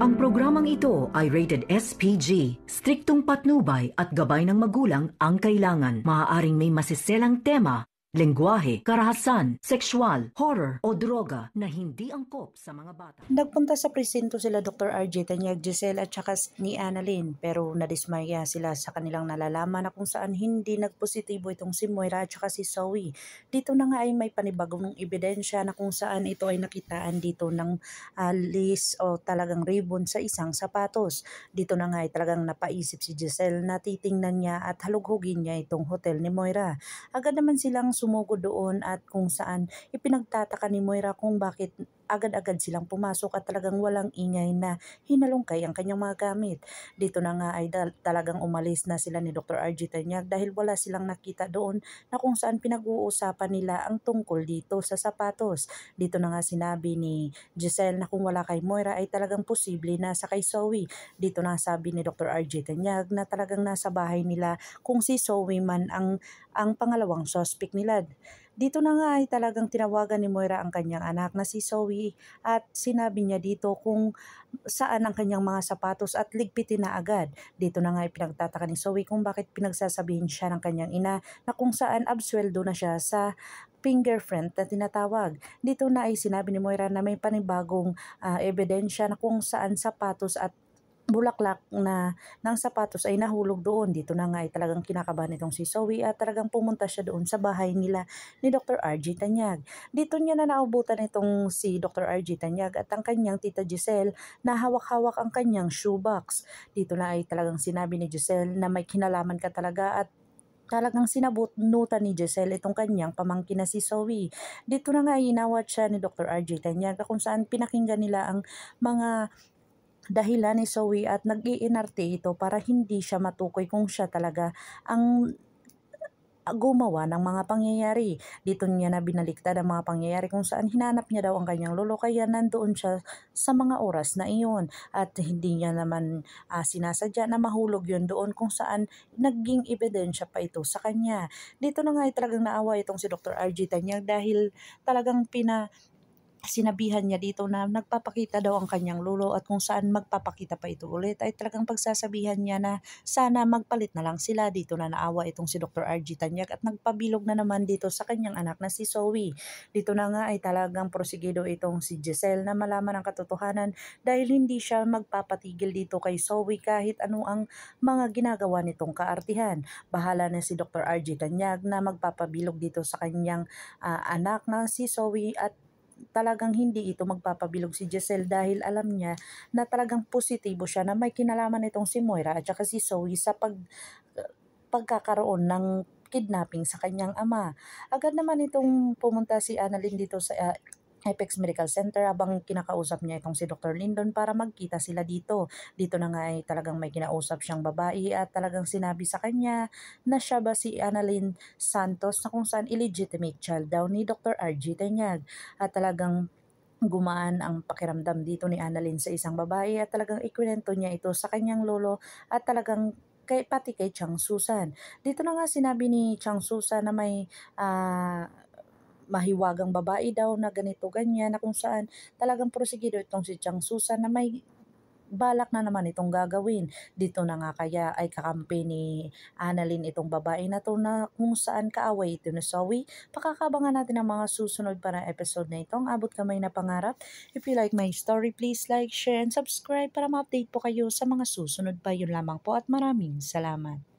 Ang programang ito ay rated SPG. Striktong patnubay at gabay ng magulang ang kailangan. Maaaring may masiselang tema, lengguwahe, karahasan, sexual, horror o droga na hindi angkop sa mga bata. Nagpunta sa presinto sila Dr. RJ Tanyag, Giselle at saka ni Annalyn, pero nadismaya sila sa kanilang nalalaman na kung saan hindi nagpositibo itong si Moira at saka si Zoe. Dito na nga ay may panibagong ebidensya na kung saan ito ay nakitaan dito ng lace o talagang ribbon sa isang sapatos. Dito na nga ay talagang napaisip si Giselle na titingnan niya at halughugin niya itong hotel ni Moira. Agad naman silang sumugod doon at kung saan ipinagtataka ni Moira kung bakit agad-agad silang pumasok at talagang walang ingay na hinalungkay ang kanyang mga gamit. Dito na nga ay talagang umalis na sila ni Dr. RG Tanyag dahil wala silang nakita doon na kung saan pinag-uusapan nila ang tungkol dito sa sapatos. Dito na nga sinabi ni Giselle na kung wala kay Moira ay talagang posible nasa kay Zoe. Dito na sabi ni Dr. RG Tanyag na talagang nasa bahay nila kung si Zoe man ang pangalawang suspect nila. Dito na nga ay talagang tinawagan ni Moira ang kanyang anak na si Zoe at sinabi niya dito kung saan ang kanyang mga sapatos at ligpitin na agad. Dito na nga ay pinagtataka ni Zoe kung bakit pinagsasabihin siya ng kanyang ina na kung saan absueldo na siya sa fingerprint na tinatawag. Dito na ay sinabi ni Moira na may panibagong ebidensya na kung saan sapatos at bulaklak na ng sapatos ay nahulog doon. Dito na nga ay talagang kinakabahan itong si Zoe at talagang pumunta siya doon sa bahay nila ni Dr. RG Tanyag. Dito niya na naubutan itong si Dr. RG Tanyag at ang kanyang tita Giselle na hawak-hawak ang kanyang shoebox. Dito na ay talagang sinabi ni Giselle na may kinalaman ka talaga at talagang sinabunutan ni Giselle itong kanyang pamangkin na si Zoe. Dito na nga ay inawat siya ni Dr. RG Tanyag kung saan pinakinggan nila ang mga dahilan ni Zoe at nag-iinarte ito para hindi siya matukoy kung siya talaga ang gumawa ng mga pangyayari. Dito niya na binaliktad ang mga pangyayari kung saan hinanap niya daw ang kanyang lolo kaya nandoon siya sa mga oras na iyon at hindi niya naman sinasadya na mahulog yun doon kung saan naging ebidensya pa ito sa kanya. Dito na nga ay talagang naawa itong si Dr. RG Tanyag dahil talagang sinabihan niya dito na nagpapakita daw ang kanyang lolo at kung saan magpapakita pa ito ulit ay talagang pagsasabihan niya na sana magpalit na lang sila. Dito na naawa itong si Dr. RG Tanyag at nagpabilog na naman dito sa kanyang anak na si Zoe. Dito na nga ay talagang prosigido itong si Giselle na malaman ang katotohanan dahil hindi siya magpapatigil dito kay Zoe kahit ano ang mga ginagawa nitong kaartihan. Bahala na si Dr. RG Tanyag na magpapabilog dito sa kanyang anak na si Zoe at talagang hindi ito magpapabilog si Giselle dahil alam niya na talagang positibo siya na may kinalaman itong si Moira at saka si Zoe sa pagkakaroon ng kidnapping sa kanyang ama. Agad naman itong pumunta si Annalyn dito sa Apex Medical Center habang kinakausap niya itong si Dr. Lindon para magkita sila dito. Dito na nga ay talagang may kinausap siyang babae at talagang sinabi sa kanya na siya ba si Annalyn Santos na kung saan illegitimate child daw ni Dr. RG Tanyag. At talagang gumaan ang pakiramdam dito ni Annalyn sa isang babae at talagang ikwento niya ito sa kanyang lolo at talagang pati kay Chang Susan. Dito na nga sinabi ni Chang Susan na may mahiwagang babae daw na ganito ganyan na kung saan talagang prosigido itong si Chang Susan na may balak na naman itong gagawin. Dito na nga kaya ay kakampi ni Annalyn itong babae na to na kung saan kaaway ito na Zoe. Pakakabangan natin ang mga susunod pa na episode na ito. Ang abot kamay na pangarap. If you like my story, please like, share, and subscribe para ma-update po kayo sa mga susunod pa. Yun lamang po at maraming salamat.